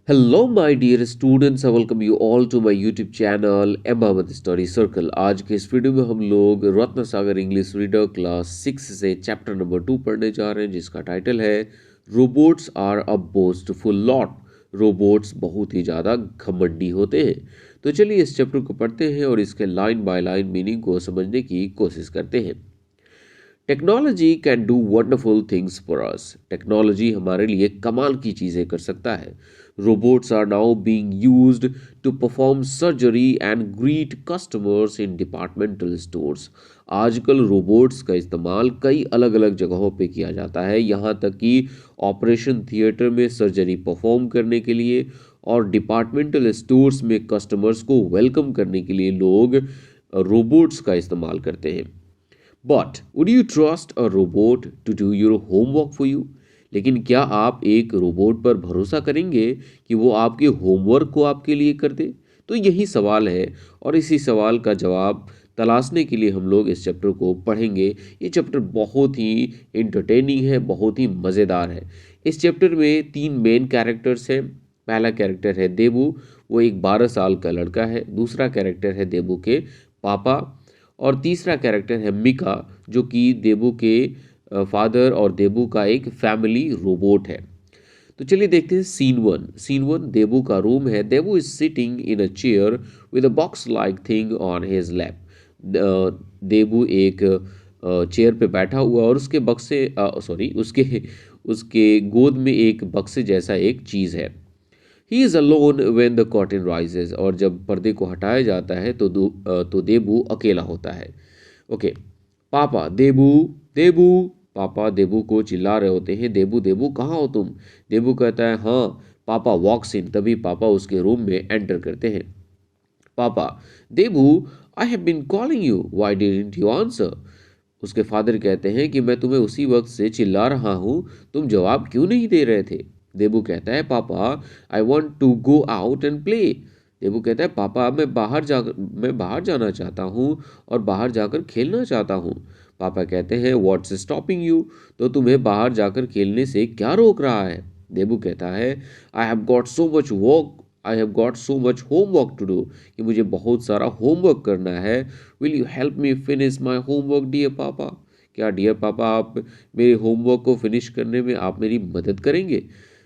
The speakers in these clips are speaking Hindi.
Hello, my dear students. I welcome you all to my YouTube channel Ahmad Story Circle. आज के इस वीडियो में हम लोग रत्न सागर इंग्लिश रीडर क्लास 6 से चैप्टर नंबर 2 पढ़ने जा रहे हैं, जिसका टाइटल है robots are a boastful lot. Robots बहुत ही ज़्यादा घमंडी होते हैं। तो चलिए इस चैप्टर को पढ़ते हैं और इसके लाइन बाय लाइन मीनिंग को समझने की कोशिश करते हैं। Technology can do wonderful things for us. Technology हमारे लिए कमाल की चीज़ें कर सकता है। Robots are now being used to perform surgery and greet customers in departmental stores. आजकल रोबोट्स का इस्तेमाल कई अलग अलग जगहों पे किया जाता है, यहाँ तक कि ऑपरेशन थिएटर में सर्जरी परफॉर्म करने के लिए और डिपार्टमेंटल स्टोर्स में कस्टमर्स को वेलकम करने के लिए लोग रोबोट्स का इस्तेमाल करते हैं। But would you trust a robot to do your homework for you? लेकिन क्या आप एक रोबोट पर भरोसा करेंगे कि वो आपके होमवर्क को आपके लिए कर दे? तो यही सवाल है और इसी सवाल का जवाब तलाशने के लिए हम लोग इस चैप्टर को पढ़ेंगे। ये चैप्टर बहुत ही इंटरटेनिंग है, बहुत ही मज़ेदार है। इस चैप्टर में 3 मेन कैरेक्टर्स हैं। पहला कैरेक्टर है देबू, वो एक 12 साल का लड़का है। दूसरा कैरेक्टर है देबू के पापा और तीसरा कैरेक्टर है मिका, जो कि देबू के फादर और देबू का एक फैमिली रोबोट है। तो चलिए देखते हैं सीन वन देबू का रूम है। Debu is sitting in a chair with a box like thing on his lap. Debu एक चेयर पे बैठा हुआ और उसके बक्से सॉरी उसके उसके गोद में एक बक्से जैसा एक चीज़ है। He is alone when the curtain rises. और जब पर्दे को हटाया जाता है तो देबू अकेला होता है। ओके, पापा देबू, देबू। पापा देबू को चिल्ला रहे होते हैं, देबू देबू कहाँ हो तुम? देबू कहता है हाँ। पापा वॉक्स इन। तभी पापा उसके रूम में एंटर करते हैं। पापा, Debu, I have been calling you, why didn't you answer? उसके फादर कहते हैं कि मैं तुम्हें उसी वक्त से चिल्ला रहा हूँ, तुम जवाब क्यों नहीं दे रहे थे? देबू कहता है पापा, I want to go out and play. Debu कहता है पापा, मैं बाहर जाना चाहता हूँ और बाहर जाकर खेलना चाहता हूँ। पापा कहते हैं व्हाट्स स्टॉपिंग यू? तो तुम्हें बाहर जाकर खेलने से क्या रोक रहा है? देबू कहता है I have got so much homework to do, कि मुझे बहुत सारा होमवर्क करना है। Will you help me finish my homework dear papa? क्या डियर पापा, आप मेरे होमवर्क को फिनिश करने में आप मेरी मदद करेंगे?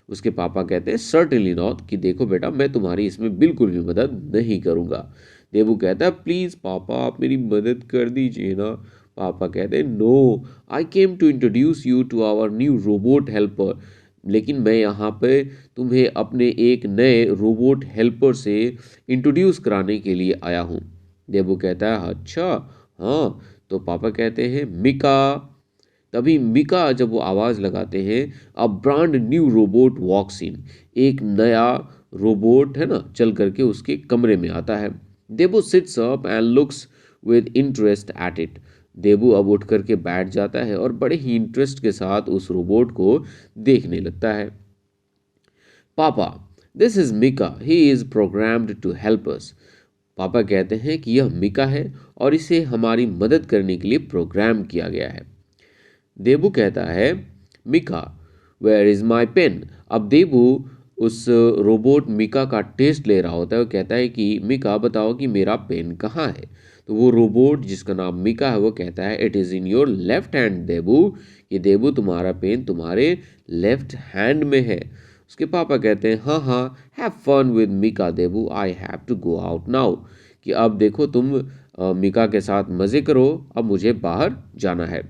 उसके पापा कहते हैं सर्टेनली नॉट, कि देखो बेटा, मैं तुम्हारी इसमें बिल्कुल भी मदद नहीं करूँगा। देबू कहता है प्लीज़ पापा, आप मेरी मदद कर दीजिए ना। पापा कहते हैं no, I came to introduce you to our new robot helper. लेकिन मैं यहाँ पे तुम्हें अपने एक नए रोबोट हेल्पर से इंट्रोड्यूस कराने के लिए आया हूँ। देबू कहता है अच्छा, हाँ। तो पापा कहते हैं मिका। तभी मिका जब वो आवाज़ लगाते हैं, अ ब्रांड न्यू रोबोट वॉक्स इन। एक नया रोबोट है ना, चल करके उसके कमरे में आता है। Debu sits up and looks with interest at it. Debu अब उठ करके बैठ जाता है और बड़े ही इंटरेस्ट के साथ उस रोबोट को देखने लगता है। Papa, this is Mika, he is programmed to help us. पापा कहते हैं कि यह मिका है और इसे हमारी मदद करने के लिए प्रोग्राम किया गया है। देबू कहता है Mika, where is my pen? अब देबू उस रोबोट मिका का टेस्ट ले रहा होता है। वो कहता है कि मिका बताओ कि मेरा पेन कहाँ है? तो वो रोबोट जिसका नाम मिका है वो कहता है it is in your left hand Debu, कि देबू तुम्हारा पेन तुम्हारे लेफ्ट हैंड में है। उसके पापा कहते हैं हाँ हाँ, have fun with Mika Debu, I have to go out now, कि अब देखो तुम मिका के साथ मज़े करो, अब मुझे बाहर जाना है।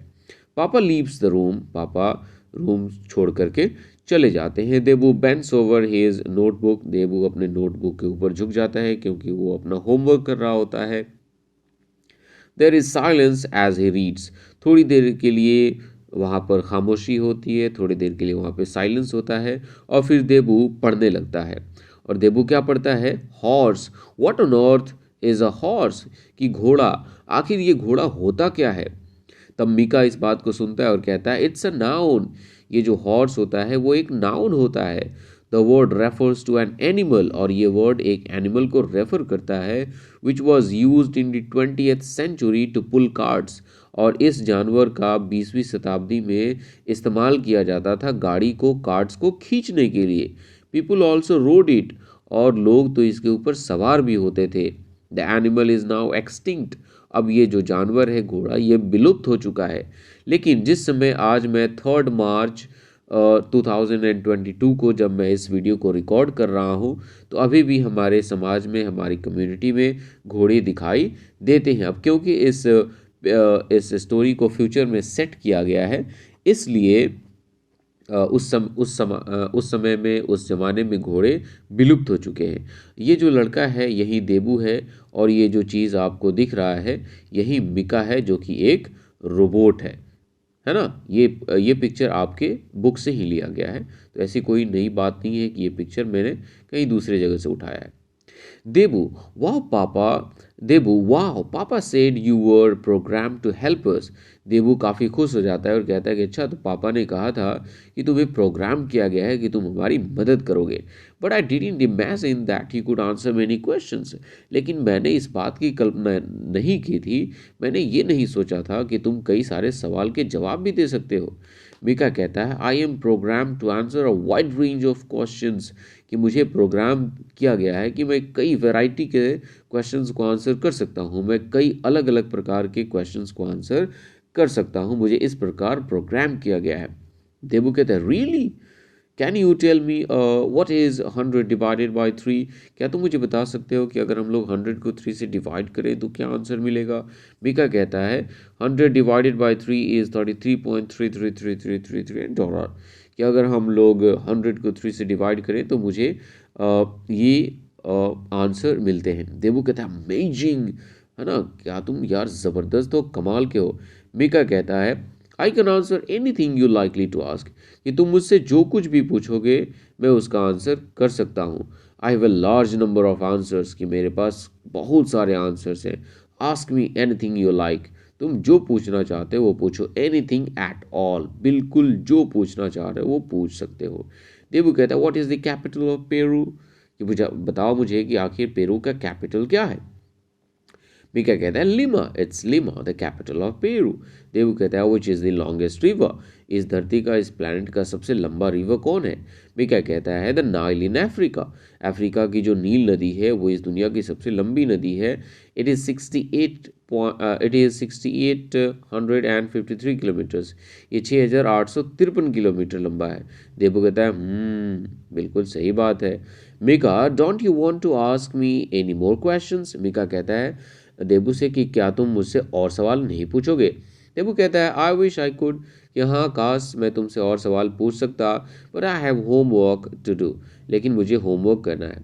पापा लीव्स द रूम। पापा रूम छोड़ करके चले जाते हैं। देबू बेंस ओवर हिज नोटबुक। देबू अपने नोटबुक के ऊपर झुक जाता है क्योंकि वो अपना होमवर्क कर रहा होता है। There is silence as he reads. थोड़ी देर के लिए वहाँ पर खामोशी होती है, थोड़ी देर के लिए वहाँ पे साइलेंस होता है और फिर देबू पढ़ने लगता है। और देबू क्या पढ़ता है? Horse, what on earth is a horse? कि घोड़ा, आखिर ये घोड़ा होता क्या है? तब मीका इस बात को सुनता है और कहता है इट्स अ नाउन। ये जो हॉर्स होता है वो एक नाउन होता है। The word refers to an animal, और ये वर्ड एक एनिमल को रेफर करता है which was use in the 20th century to pull carts. और इस जानवर का 20वीं शताब्दी में इस्तेमाल किया जाता था गाड़ी को, कार्ट्स को खींचने के लिए। पीपुल ऑल्सो रोड इट, और लोग तो इसके ऊपर सवार भी होते थे। The animal is now extinct, अब ये जो जानवर है घोड़ा ये विलुप्त हो चुका है। लेकिन जिस समय आज मैं 3 मार्च 2022 को जब मैं इस वीडियो को रिकॉर्ड कर रहा हूँ, तो अभी भी हमारे समाज में, हमारी कम्युनिटी में घोड़े दिखाई देते हैं। अब क्योंकि इस स्टोरी को फ्यूचर में सेट किया गया है, इसलिए उस समय में, उस ज़माने में घोड़े विलुप्त हो चुके हैं। ये जो लड़का है यही देबू है, और ये जो चीज़ आपको दिख रहा है यही मिका है, जो कि एक रोबोट है ना। ये पिक्चर आपके बुक से ही लिया गया है, तो ऐसी कोई नई बात नहीं है कि ये पिक्चर मैंने कहीं दूसरे जगह से उठाया है। देबू, वाह पापा, देबू वाह पापा said you were program to help us. Debu काफ़ी खुश हो जाता है और कहता है कि अच्छा, तो पापा ने कहा था कि तुम्हें प्रोग्राम किया गया है कि तुम हमारी मदद करोगे। But I didn't imagine that you could answer many questions, लेकिन मैंने इस बात की कल्पना नहीं की थी, मैंने ये नहीं सोचा था कि तुम कई सारे सवाल के जवाब भी दे सकते हो। मिका कहता है I am program to answer a wide range of questions, कि मुझे प्रोग्राम किया गया है कि मैं कई वैरायटी के क्वेश्चंस को आंसर कर सकता हूँ, मैं कई अलग अलग प्रकार के क्वेश्चंस को आंसर कर सकता हूँ, मुझे इस प्रकार प्रोग्राम किया गया है। देबू कहता है really, can you tell me what is 100 divided by 3, क्या तुम मुझे बता सकते हो कि अगर हम लोग 100 को 3 से डिवाइड करें तो क्या आंसर मिलेगा। मिका कहता है 100 डिवाइडेड बाय 3 इज़ 33.33333 कि अगर हम लोग 100 को 3 से डिवाइड करें तो मुझे ये आंसर मिलते हैं। देबू कहता है अमेजिंग, है ना, क्या तुम यार ज़बरदस्त हो, कमाल के हो। मिका कहता है I can answer anything you likely to ask, कि तुम मुझसे जो कुछ भी पूछोगे मैं उसका आंसर कर सकता हूँ। I have a large number of answers, कि मेरे पास बहुत सारे आंसर्स हैं। Ask me anything you like, तुम जो पूछना चाहते हो वो पूछो। एनीथिंग एट ऑल, बिल्कुल जो पूछना चाह रहे हो वो पूछ सकते हो। देबू कहता है what is the capital of Peru, कि बताओ मुझे कि आखिर पेरू का कैपिटल क्या है। मिका कहता है Lima, it's Lima the capital of Peru. Debu कहता है which is the longest river, इस धरती का, इस प्लैनेट का सबसे लंबा रिवर कौन है। मिका कहता है the Nile in Africa, Africa की जो नील नदी है वो इस दुनिया की सबसे लंबी नदी है। इट इज़ 6853 किलोमीटर्स, ये 6853 किलोमीटर लंबा है। देबू कहता है बिल्कुल सही बात है। Mika don't you want to ask me any more questions, Mika कहता है देबू से कि क्या तुम मुझसे और सवाल नहीं पूछोगे। देबू कहता है आई विश आई कुड, कि हाँ काश मैं तुमसे और सवाल पूछ सकता, but I have homework to do, लेकिन मुझे होमवर्क करना है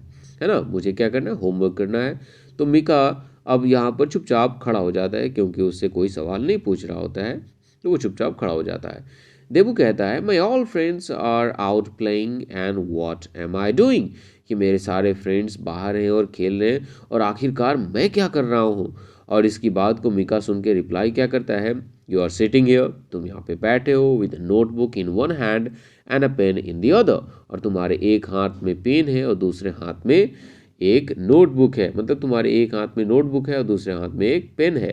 ना, मुझे क्या करना है, होमवर्क करना है। तो मिका अब यहाँ पर चुपचाप खड़ा हो जाता है, क्योंकि उससे कोई सवाल नहीं पूछ रहा होता है, तो वो चुपचाप खड़ा हो जाता है। देबू कहता है my all friends are out playing and what am I doing, कि मेरे सारे फ्रेंड्स बाहर हैं और खेल रहे हैं, और आखिरकार मैं क्या कर रहा हूँ। और इसकी बात को मिका सुन के रिप्लाई क्या करता है, यू आर सिटिंग हियर, तुम यहाँ पे बैठे हो with notebook in one hand and a pain in the other, और तुम्हारे एक हाथ में पेन है और दूसरे हाथ में एक नोटबुक है, मतलब तुम्हारे एक हाथ में नोटबुक है और दूसरे हाथ में एक पेन है।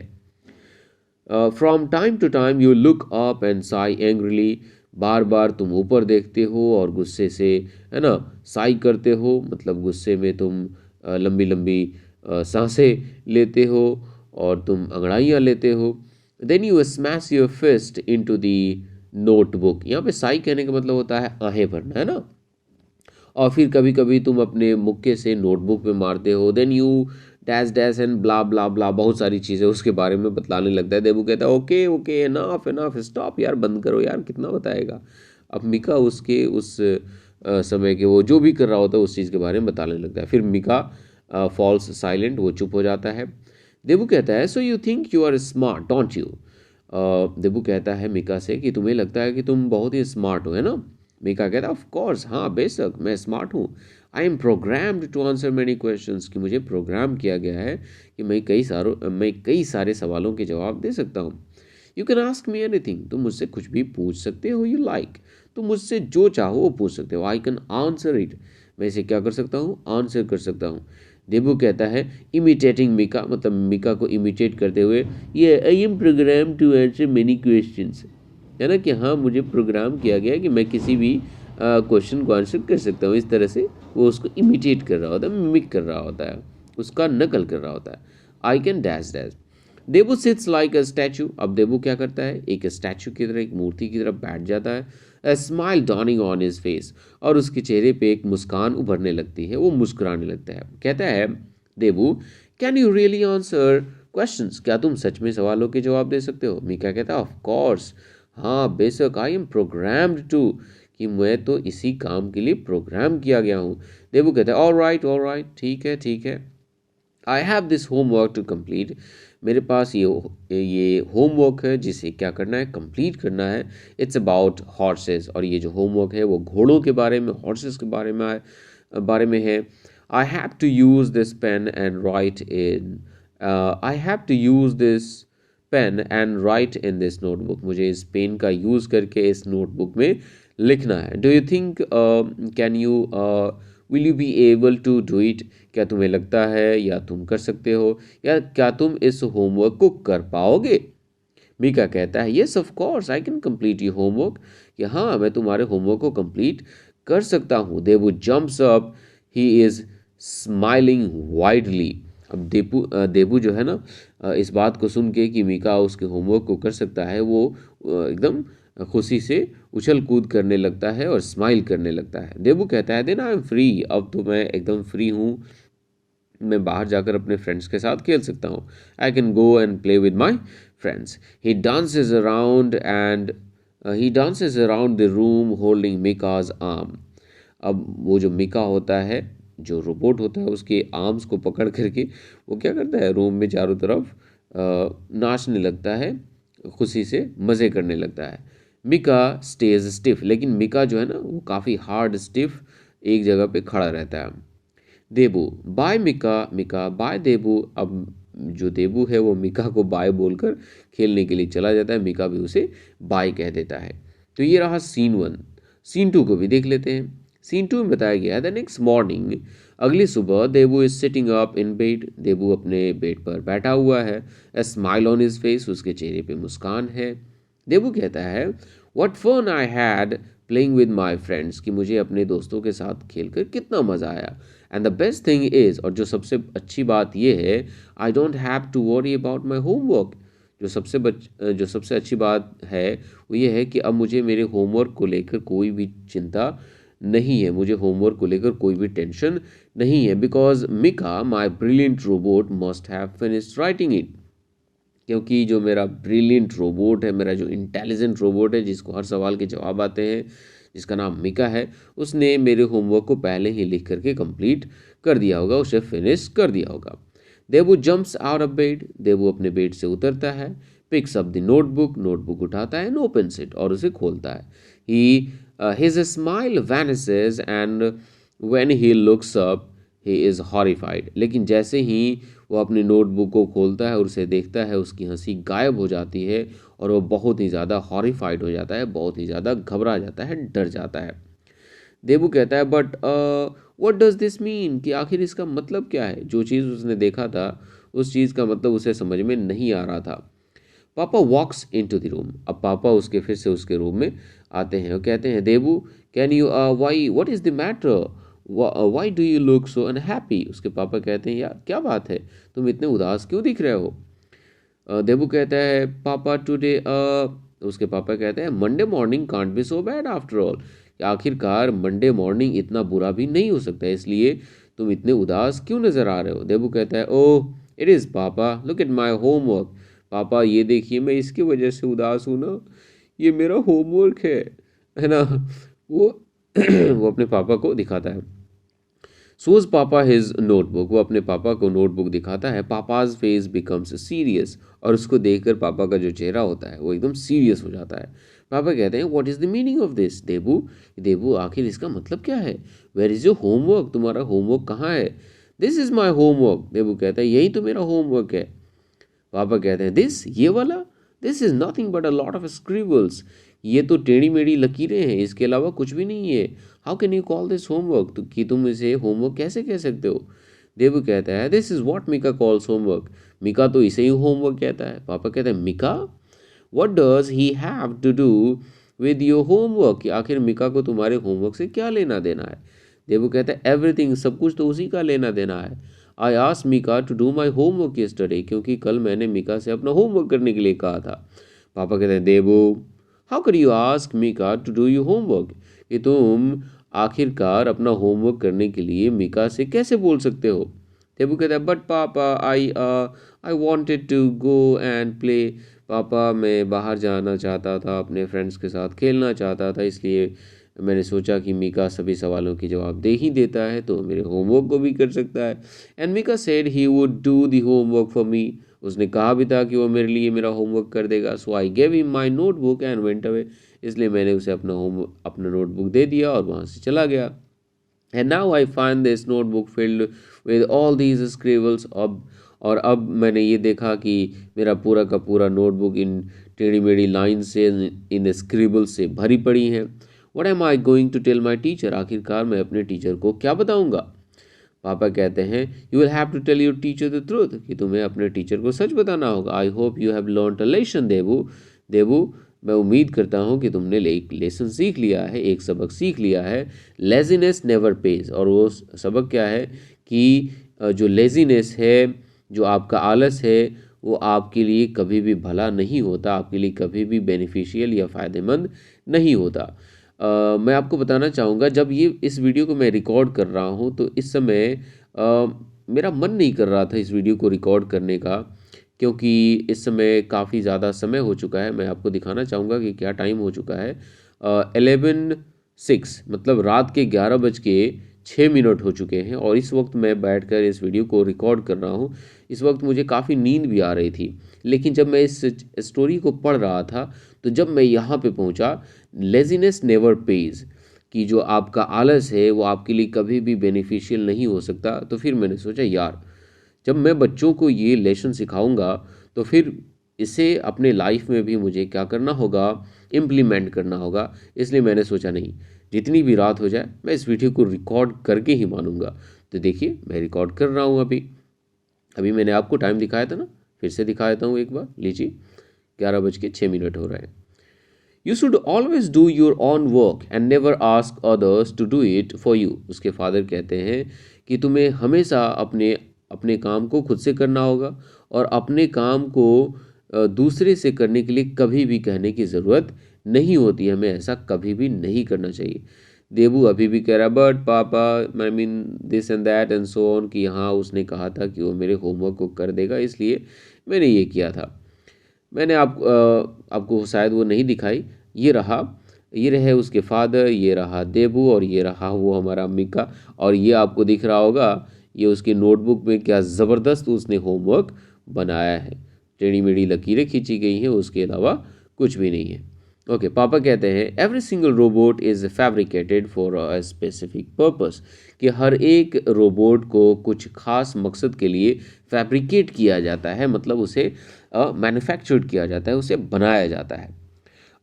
From time to time you look up and sigh angrily, बार बार तुम ऊपर देखते हो और गुस्से से, है ना, साई करते हो, मतलब गुस्से में तुम लंबी लंबी सांसें लेते हो और तुम अंगड़ाइयाँ लेते हो। Then you smash your fist into the notebook, यहाँ पे साई कहने का मतलब होता है आहें भरना, है ना। और फिर कभी कभी तुम अपने मुक्के से नोटबुक पे मारते हो। Then you dash dash and blah blah blah, बहुत सारी चीज़ें उसके बारे में बतलाने लगता है। देबू कहता है okay okay enough enough stop, यार बंद करो यार, कितना बताएगा। अब मिका उसके उस समय के वो जो भी कर रहा होता है उस चीज़ के बारे में बताने लगता है। फिर मिका फॉल्स साइलेंट, वो चुप हो जाता है। देबू कहता है so you think you are smart don't you, Debu कहता है मिका से कि तुम्हें लगता है कि तुम बहुत ही स्मार्ट हो, है ना। मिका कहता है ऑफ कोर्स, हाँ बेशक मैं स्मार्ट हूँ। I am programmed to answer many questions, कि मुझे प्रोग्राम किया गया है कि मैं कई सारे सवालों के जवाब दे सकता हूँ। You can ask me anything, तुम मुझसे कुछ भी पूछ सकते हो, यू लाइक, तुम मुझसे जो चाहो वो पूछ सकते हो। आई कैन आंसर इट, मैं इसे क्या कर सकता हूँ, आंसर कर सकता हूँ। देबू कहता है इमिटेटिंग मिका, मतलब मिका को इमिटेट करते हुए, ये I am program to answer many questions, है ना, कि हाँ मुझे प्रोग्राम किया गया कि मैं किसी भी क्वेश्चन को आंसर कर सकता हूँ। इस तरह से वो उसको इमिटेट कर रहा होता है, मिमिक कर रहा होता है, उसका नकल कर रहा होता है। I can dash dash. Debu sits like a statue. अब देबू क्या करता है, एक स्टैचू की तरह, एक मूर्ति की तरह बैठ जाता है। A smile dawning on his face, और उसके चेहरे पे एक मुस्कान उभरने लगती है, वो मुस्कुराने लगता है। कहता है Debu, can you really answer questions, क्या तुम सच में सवालों के जवाब दे सकते हो? मीका कहता है ऑफ कोर्स, हाँ बेशक, आई एम प्रोग्राम्ड टू, कि मैं तो इसी काम के लिए प्रोग्राम किया गया हूँ। देबू कहता है ऑल राइट, ठीक है ठीक है। I have this homework to complete, मेरे पास ये होमवर्क है जिसे क्या करना है, कंप्लीट करना है। इट्स अबाउट हॉर्सेस, और ये जो होमवर्क है वो घोड़ों के बारे में, हॉर्सेस के बारे में है। I have to use this pen and write in I have to use this pen and write in this notebook, मुझे इस पेन का यूज़ करके इस नोटबुक में लिखना है। Do you think can you will you be able to do it, क्या तुम्हें लगता है या तुम कर सकते हो, या क्या तुम इस होमवर्क को कर पाओगे? मीका कहता है yes of course I can complete your homework, कि हाँ मैं तुम्हारे होमवर्क को कंप्लीट कर सकता हूँ। Debu jumps up, he is smiling widely. अब देबू जो है ना, इस बात को सुन के कि मीका उसके होमवर्क को कर सकता है, वो एकदम खुशी से उछल कूद करने लगता है और स्माइल करने लगता है। देबू कहता है देन आई एम फ्री, अब तो मैं एकदम फ्री हूँ, मैं बाहर जाकर अपने फ्रेंड्स के साथ खेल सकता हूँ। I can go and play with my friends. He dances around the room holding Mika's arm. अब वो जो मिका होता है, जो रोबोट होता है, उसके आर्म्स को पकड़ करके वो क्या करता है, रूम में चारों तरफ नाचने लगता है, खुशी से मज़े करने लगता है। मिका स्टेज स्टिफ, लेकिन मिका जो है ना वो काफ़ी हार्ड स्टिफ एक जगह पे खड़ा रहता है। देबू बाय मिका, मिका बाय देबू। अब जो देबू है वो मिका को बाय बोलकर खेलने के लिए चला जाता है, मिका भी उसे बाय कह देता है। तो ये रहा सीन 1। सीन 2 को भी देख लेते हैं। सीन 2 में बताया गया है द नेक्स्ट मॉर्निंग, अगली सुबह Debu is sitting up in bed, Debu अपने बेड पर बैठा हुआ है। A smile on his face, उसके चेहरे पे मुस्कान है। देबू कहता है what fun I had playing with my friends, कि मुझे अपने दोस्तों के साथ खेलकर कितना मज़ा आया। And the best thing is, और जो सबसे अच्छी बात यह है, I don't have to worry about my homework, जो सबसे अच्छी बात है वो ये है कि अब मुझे मेरे होमवर्क को लेकर कोई भी चिंता नहीं है, मुझे होमवर्क को लेकर कोई भी टेंशन नहीं है। Because Mika my brilliant robot must have finished writing it, क्योंकि जो मेरा ब्रिलियंट रोबोट है, मेरा जो इंटेलिजेंट रोबोट है जिसको हर सवाल के जवाब आते हैं, जिसका नाम मिका है, उसने मेरे होमवर्क को पहले ही लिख करके कंप्लीट कर दिया होगा, उसे फिनिश कर दिया होगा। Debu jumps out of bed, Debu अपने बेड से उतरता है। Picks up the notebook, notebook उठाता है, एंड ओपन्स इट, और उसे खोलता है। His smile vanishes and when he looks up he is horrified, लेकिन जैसे ही वो अपनी नोटबुक को खोलता है और उसे देखता है, उसकी हंसी गायब हो जाती है और वो बहुत ही ज़्यादा हॉरिफाइड हो जाता है, बहुत ही ज़्यादा घबरा जाता है, डर जाता है। देबू कहता है but what does this mean, कि आखिर इसका मतलब क्या है? जो चीज़ उसने देखा था उस चीज़ का मतलब उसे समझ में नहीं आ रहा था। पापा वॉक्स इन टू द रूम, अब पापा उसके फिर से उसके रूम में आते हैं और कहते हैं Debu can you why what is the matter, why do you look so unhappy. उसके पापा कहते हैं यार क्या बात है, तुम इतने उदास क्यों दिख रहे हो? देबू कहता है पापा टुडे, उसके पापा कहते हैं Monday morning can't be so bad after all, आखिरकार मंडे मॉर्निंग इतना बुरा भी नहीं हो सकता, इसलिए तुम इतने उदास क्यों नज़र आ रहे हो? देबू कहता है ओह इट इज़ पापा लुक एट माई होमवर्क, पापा ये देखिए मैं इसकी वजह से उदास हूँ ना, ये मेरा होमवर्क है ना। वो वो अपने पापा को दिखाता है। शोज पापा हिज नोटबुक, वो अपने पापा को नोटबुक दिखाता है। पापाज फेस बिकम्स सीरियस, और उसको देखकर पापा का जो चेहरा होता है वो एकदम सीरियस हो जाता है। पापा कहते हैं what is the meaning of this Debu, Debu आखिर इसका मतलब क्या है? वेयर इज़ योर होमवर्क, तुम्हारा होमवर्क कहाँ है? This is my homework, Debu कहता है यही तो मेरा होमवर्क है। पापा कहते हैं दिस, ये वाला, this is nothing but a lot of scribbles, ये तो टेढ़ी मेढ़ी लकीरें हैं, इसके अलावा कुछ भी नहीं है। How can you call this homework, तो कि तुम इसे होमवर्क कैसे कह सकते हो? देबू कहता है this is what Mika calls homework, Mika तो इसे ही होमवर्क कहता है। पापा कहते हैं Mika, what does he have to do with your homework, कि आखिर मीका को तुम्हारे होमवर्क से क्या लेना देना है। देबू कहता है एवरीथिंग, सब कुछ तो उसी का लेना देना है। I asked Mika to do my homework yesterday, क्योंकि कल मैंने मीका से अपना होमवर्क करने के लिए कहा था। पापा कहते हैं Debu, how can you ask Mika to do your homework, कि तुम आखिरकार अपना होमवर्क करने के लिए मीका से कैसे बोल सकते हो। देबू कहता है but papa I wanted to go and play, पापा मैं बाहर जाना चाहता था, अपने फ्रेंड्स के साथ खेलना चाहता था, इसलिए मैंने सोचा कि मीका सभी सवालों के जवाब दे ही देता है तो मेरे होमवर्क को भी कर सकता है। And Mika said he would do the homework for me, उसने कहा भी था कि वो मेरे लिए मेरा होमवर्क कर देगा। So I gave him my notebook and went away, इसलिए मैंने उसे अपना नोटबुक दे दिया और वहाँ से चला गया। And now I find this notebook filled with all these scribbles, अब मैंने ये देखा कि मेरा पूरा का पूरा नोटबुक इन टेढ़ी मेढ़ी लाइन से, इन स्क्रिबल से भरी पड़ी है। What am I going to tell my teacher, आखिरकार मैं अपने टीचर को क्या बताऊंगा। पापा कहते हैं you will have to tell your teacher the truth, कि तुम्हें अपने टीचर को सच बताना होगा। I hope you have learned a lesson Debu, Debu मैं उम्मीद करता हूँ कि तुमने एक लेसन सीख लिया है, एक सबक सीख लिया है। लेजीनेस नेवर पेज, और वो सबक क्या है कि जो लेजीनेस है, जो आपका आलस है, वो आपके लिए कभी भी भला नहीं होता, आपके लिए कभी भी बेनिफिशियल या फ़ायदेमंद नहीं होता। मैं आपको बताना चाहूँगा, जब ये इस वीडियो को मैं रिकॉर्ड कर रहा हूँ तो इस समय मेरा मन नहीं कर रहा था इस वीडियो को रिकॉर्ड करने का, क्योंकि इस समय काफ़ी ज़्यादा समय हो चुका है। मैं आपको दिखाना चाहूँगा कि क्या टाइम हो चुका है। 11:06, मतलब रात के 11:06 हो चुके हैं, और इस वक्त मैं बैठकर इस वीडियो को रिकॉर्ड कर रहा हूँ। इस वक्त मुझे काफ़ी नींद भी आ रही थी, लेकिन जब मैं इस स्टोरी को पढ़ रहा था तो जब मैं यहाँ पे पहुँचा, लेजीनेस नेवर पेज, कि जो आपका आलस है वो आपके लिए कभी भी बेनिफिशियल नहीं हो सकता, तो फिर मैंने सोचा यार, जब मैं बच्चों को ये लेसन सिखाऊंगा तो फिर इसे अपने लाइफ में भी मुझे क्या करना होगा, इम्प्लीमेंट करना होगा। इसलिए मैंने सोचा नहीं, जितनी भी रात हो जाए मैं इस वीडियो को रिकॉर्ड करके ही मानूंगा। तो देखिए मैं रिकॉर्ड कर रहा हूँ अभी अभी मैंने आपको टाइम दिखाया था ना, फिर से दिखा देता हूँ एक बार, लीजिए 11:06 हो रहे हैं। You should always do your own work and never ask others to do it for you, उसके फादर कहते हैं कि तुम्हें हमेशा अपने अपने काम को खुद से करना होगा, और अपने काम को दूसरे से करने के लिए कभी भी कहने की ज़रूरत नहीं होती, हमें ऐसा कभी भी नहीं करना चाहिए। देबू अभी भी कह रहा है but papa, I mean this and that and so on, कि हाँ उसने कहा था कि वो मेरे होमवर्क को कर देगा, इसलिए मैंने ये किया था। मैंने आपको शायद वो नहीं दिखाई, ये रहे उसके फादर, ये रहा देबू, और ये रहा वो हमारा मीका, और ये आपको दिख रहा होगा ये उसके नोटबुक में क्या ज़बरदस्त उसने होमवर्क बनाया है। टेढ़ी मेढ़ी लकीरें खींची गई हैं, उसके अलावा कुछ भी नहीं है। ओके, पापा कहते हैं every single robot is fabricated for a specific purpose, कि हर एक रोबोट को कुछ खास मकसद के लिए फैब्रिकेट किया जाता है, मतलब उसे मैन्युफैक्चर्ड किया जाता है, उसे बनाया जाता है।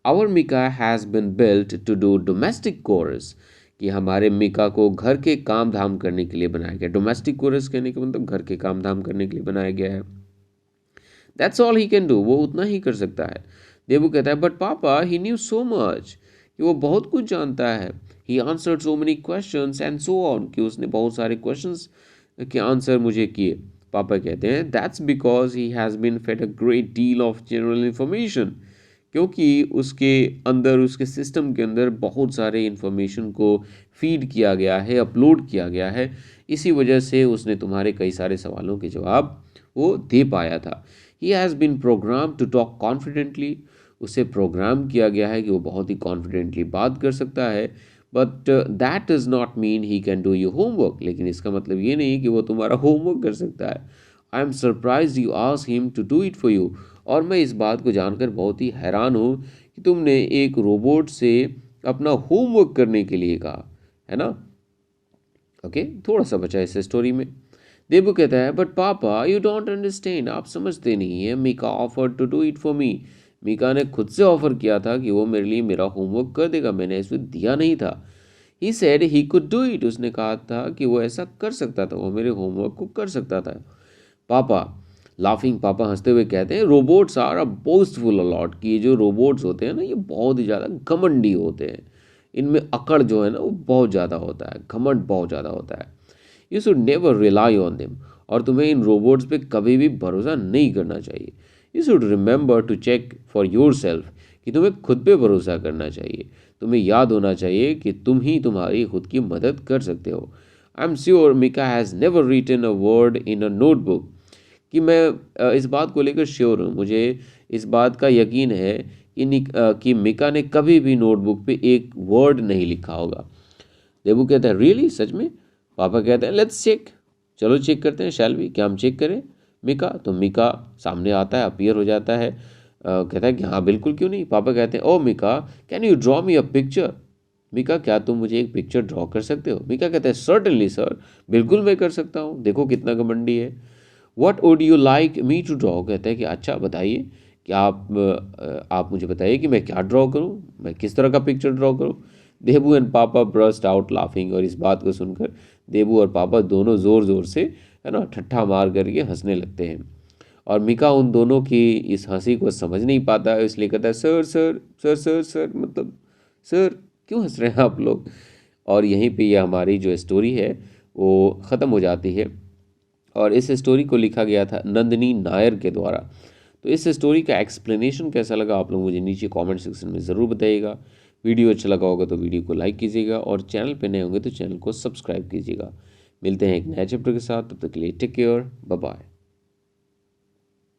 Our Mika has been built to do domestic chores, कि हमारे मिका को घर के काम धाम करने के लिए बनाया गया। डोमेस्टिक कोर्स कहने का मतलब घर के काम धाम करने के लिए बनाया गया है। That's all he can do, वो उतना ही कर सकता है। देबू कहता है बट पापा ही न्यू सो मच, कि वो बहुत कुछ जानता है। He answered so many questions and so on, कि उसने बहुत सारे क्वेश्चंस के आंसर मुझे किए। पापा कहते हैं that's because he has been fed a great deal of general information, क्योंकि उसके अंदर, उसके सिस्टम के अंदर बहुत सारे इंफॉर्मेशन को फीड किया गया है, अपलोड किया गया है, इसी वजह से उसने तुम्हारे कई सारे सवालों के जवाब वो दे पाया था। He has been program to talk confidently, उसे प्रोग्राम किया गया है कि वो बहुत ही कॉन्फिडेंटली बात कर सकता है। But that does not mean he can do your homework, लेकिन इसका मतलब ये नहीं कि वो तुम्हारा होमवर्क कर सकता है। I am surprise you ask him to do it for you, और मैं इस बात को जानकर बहुत ही हैरान हूँ कि तुमने एक रोबोट से अपना होमवर्क करने के लिए कहा है ना। ओके, थोड़ा सा बचा इस स्टोरी में। देबू कहता है बट पापा यू डोंट अंडरस्टैंड, आप समझते नहीं है, Mika offer to do it for me, Mika ने खुद से ऑफर किया था कि वो मेरे लिए मेरा होमवर्क कर देगा, मैंने इसे दिया नहीं था। He said he could do it, उसने कहा था कि वो ऐसा कर सकता था, वो मेरे होमवर्क को कर सकता था। पापा लाफिंग पापा हंसते हुए कहते हैं robots are a boastful a lot, कि ये जो रोबोट्स होते हैं ना ये बहुत ही ज़्यादा घमंडी होते हैं, इनमें अकड़ जो है ना वो बहुत ज़्यादा होता है, घमंड बहुत ज़्यादा होता है। You should never rely on them, और तुम्हें इन रोबोट्स पे कभी भी भरोसा नहीं करना चाहिए। You should remember to check for yourself, कि तुम्हें खुद पे भरोसा करना चाहिए। तुम्हें याद होना चाहिए कि तुम ही तुम्हारी खुद की मदद कर सकते हो। I am sure Mika has never written a word in a notebook, कि मैं इस बात को लेकर श्योर हूँ, मुझे इस बात का यकीन है कि मिका ने कभी भी नोटबुक पे एक वर्ड नहीं लिखा होगा। देबू कहता है रियली, सच में? पापा कहते हैं लेट्स चेक, चलो चेक करते हैं, शैल भी, क्या हम चेक करें मिका? तो मिका सामने आता है, अपीयर हो जाता है, कहता है कि हाँ बिल्कुल, क्यों नहीं। पापा कहते हैं oh Mika, can you draw me a picture? Mika, क्या तुम मुझे एक पिक्चर ड्रॉ कर सकते हो? मिका कहता है सर्टनली सर, बिल्कुल मैं कर सकता हूँ, देखो कितना घमंडी है। What would you like me to draw? कहते हैं कि अच्छा बताइए कि आप मुझे बताइए कि मैं क्या ड्रॉ करूँ, मैं किस तरह का पिक्चर ड्रॉ करूँ। देबू एंड पापा ब्रस्ट आउट लाफिंग, और इस बात को सुनकर देबू और पापा दोनों ज़ोर ज़ोर से है ना ठट्ठा मार करके हंसने लगते हैं। और मिका उन दोनों की इस हंसी को समझ नहीं पाता है, इसलिए कहता है sir sir sir sir sir, मतलब सर क्यों हंस रहे हैं आप लोग। और यहीं पे ये हमारी जो स्टोरी है वो ख़त्म हो जाती है। और इस स्टोरी को लिखा गया था नंदिनी नायर के द्वारा। तो इस स्टोरी का एक्सप्लेनेशन कैसा लगा आप लोग मुझे नीचे कमेंट सेक्शन में ज़रूर बताइएगा। वीडियो अच्छा लगा होगा तो वीडियो को लाइक कीजिएगा, और चैनल पे नए होंगे तो चैनल को सब्सक्राइब कीजिएगा। मिलते हैं एक नए चैप्टर के साथ, तब तक के लिए टेक केयर, बाय बाय।